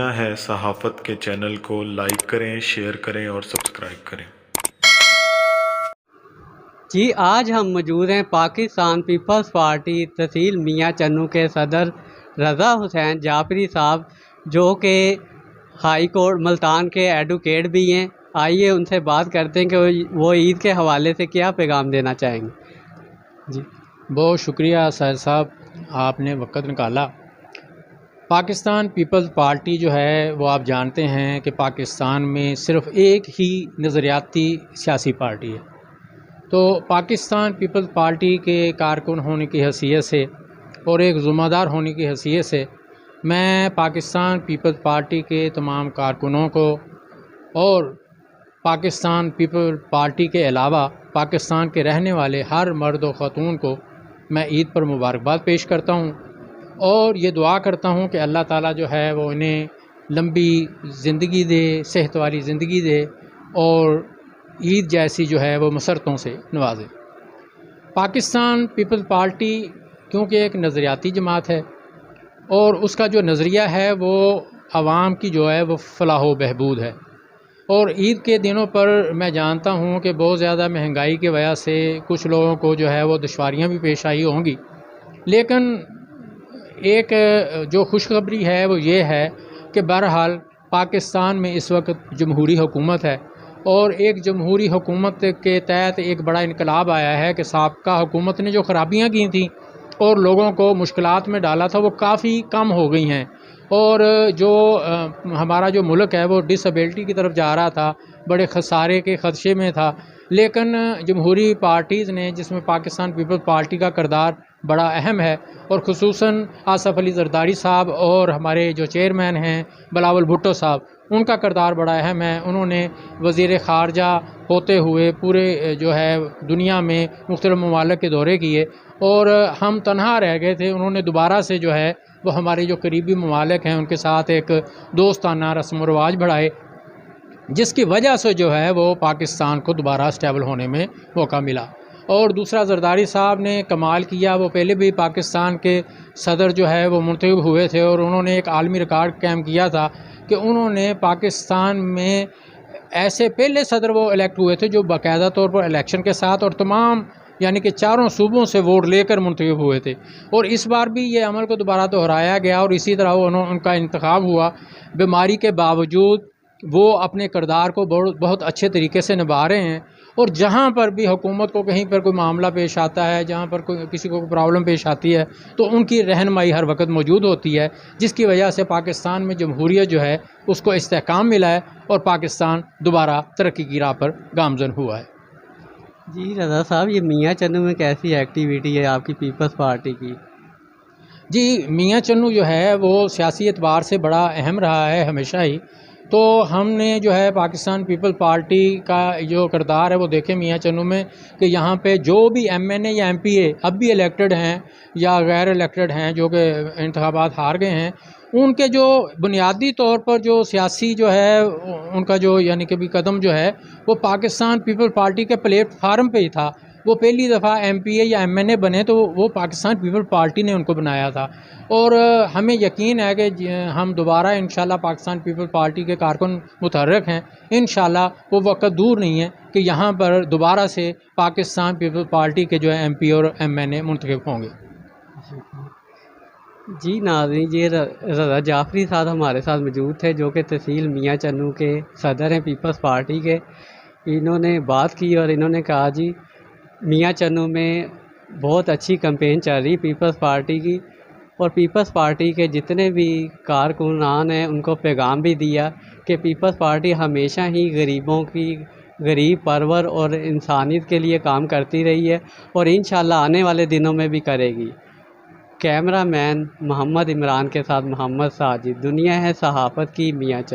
दुनिया है सहाफ़त के चैनल को लाइक करें, शेयर करें और सब्सक्राइब करें। जी, आज हम मौजूद हैं पाकिस्तान पीपल्स पार्टी तहसील मियाँ चन्नू के सदर रज़ा हुसैन जाफरी साहब, जो कि हाई कोर्ट मुल्तान के एडवोकेट भी हैं। आइए उनसे बात करते हैं कि वो ईद के हवाले से क्या पैगाम देना चाहेंगे। जी बहुत शुक्रिया सैद साहब, आपने वक्त निकाला। पाकिस्तान पीपल्स पार्टी जो है वो आप जानते हैं कि पाकिस्तान में सिर्फ़ एक ही नज़रियाती सियासी पार्टी है। तो पाकिस्तान पीपल्स पार्टी के कारकुन होने की हैसियत से और एक ज़िम्मेदार होने की हैसियत से मैं पाकिस्तान पीपल्स पार्टी के तमाम कारकुनों को और पाकिस्तान पीपल्स पार्टी के अलावा पाकिस्तान के रहने वाले हर मर्द और ख़ातून को मैं ईद पर मुबारकबाद पेश करता हूँ और ये दुआ करता हूँ कि अल्लाह ताला जो है वो इन्हें लंबी ज़िंदगी दे, सेहत वाली ज़िंदगी दे और ईद जैसी जो है वो मसरतों से नवाजे। पाकिस्तान पीपल्स पार्टी क्योंकि एक नज़रियाती जमात है और उसका जो नज़रिया है वो आवाम की जो है वो फलाह व बहबूद है। और ईद के दिनों पर मैं जानता हूँ कि बहुत ज़्यादा महंगाई की वजह से कुछ लोगों को जो है वो दुश्वारियाँ भी पेश आई होंगी, लेकिन एक जो खुशखबरी है वो ये है कि बहरहाल पाकिस्तान में इस वक्त जमहूरी हुकूमत है और एक जमहूरी हुकूमत के तहत एक बड़ा इनकलाब आया है कि साबका हुकूमत ने जो ख़राबियाँ की थी और लोगों को मुश्किलात में डाला था वो काफ़ी कम हो गई हैं। और जो हमारा जो मुल्क है वो डिसेबिलिटी की तरफ जा रहा था, बड़े खसारे के खदशे में था, लेकिन जमहूरी पार्टीज़ ने, जिसमें पाकिस्तान पीपल्स पार्टी का किरदार बड़ा अहम है और ख़ुसूसन आसफ़ अली ज़रदारी साहब और हमारे जो चेयरमैन हैं बिलावल भुट्टो साहब, उनका किरदार बड़ा अहम है। उन्होंने वज़ीर ख़ारजा होते हुए पूरे जो है दुनिया में मुख्तलिफ़ ममालिक के दौरे किए और हम तनहा रह गए थे। उन्होंने दोबारा से जो है वो हमारे जो करीबी ममालिक हैं उनके साथ एक दोस्ताना रस्म व रवाज बढ़ाए, जिसकी वजह से जो है वो पाकिस्तान को दोबारा स्टेबल होने में मौका मिला। और दूसरा ज़रदारी साहब ने कमाल किया, वो पहले भी पाकिस्तान के सदर जो है वो मुंतखब हुए थे और उन्होंने एक आलमी रिकॉर्ड कायम किया था कि उन्होंने पाकिस्तान में ऐसे पहले सदर वो इलेक्ट हुए थे जो बाकायदा तौर पर इलेक्शन के साथ और तमाम यानी कि चारों सूबों से वोट लेकर मुंतखब हुए थे। और इस बार भी ये अमल को दोबारा दोहराया गया और इसी तरह उनका इंतखाब हुआ। बीमारी के बावजूद वो अपने किरदार को बहुत अच्छे तरीके से निभा रहे हैं और जहाँ पर भी हुकूमत को कहीं पर कोई मामला पेश आता है, जहाँ पर कोई किसी को प्रॉब्लम पेश आती है तो उनकी रहनुमाई हर वक्त मौजूद होती है, जिसकी वजह से पाकिस्तान में जमहूरियत जो है उसको इस्तेहकाम मिला है और पाकिस्तान दोबारा तरक्की की राह पर गामज़न हुआ है। जी रज़ा साहब, ये मियाँ चन्नू में कैसी एक्टिविटी है आपकी पीपल्स पार्टी की? जी, मियाँ चन्नू जो है वो सियासी एतबार से बड़ा अहम रहा है हमेशा ही। तो हमने जो है पाकिस्तान पीपल्स पार्टी का जो किरदार है वो देखे मियाँ चन्नू में कि यहाँ पे जो भी MNA या MPA अब भी इलेक्टेड हैं या गैर इलेक्टेड हैं जो कि इंतखाबात हार गए हैं, उनके जो बुनियादी तौर पर जो सियासी जो है उनका जो यानी कि भी कदम जो है वो पाकिस्तान पीपल्स पार्टी के प्लेटफार्म पे ही था। वो पहली दफ़ा MPA या MNA बने तो वो पाकिस्तान पीपल्स पार्टी ने उनको बनाया था और हमें यकीन है कि हम दोबारा इंशाल्लाह पाकिस्तान पीपल्स पार्टी के कारकुन मुतहर्रिक हैं। इंशाल्लाह वो वक्त दूर नहीं है कि यहाँ पर दोबारा से पाकिस्तान पीपल्स पार्टी के जो है MP और MNA मुंतखब होंगे। जी नाज़रीन, ये रज़ा जाफरी साहब हमारे साथ मौजूद थे, जो कि तहसील मियाँ चन्नू के सदर हैं पीपल्स पार्टी के। इन्होंने बात की और इन्होंने कहा जी मियाँ चन्नू में बहुत अच्छी कैंपेन चल रही पीपल्स पार्टी की और पीपल्स पार्टी के जितने भी कारकुनान हैं उनको पैगाम भी दिया कि पीपल्स पार्टी हमेशा ही गरीब परवर और इंसानियत के लिए काम करती रही है और इंशाल्लाह आने वाले दिनों में भी करेगी। कैमरामैन मोहम्मद इमरान के साथ मोहम्मद साजिद, दुनिया है सहाफ़त की, मियाँ चन्नू।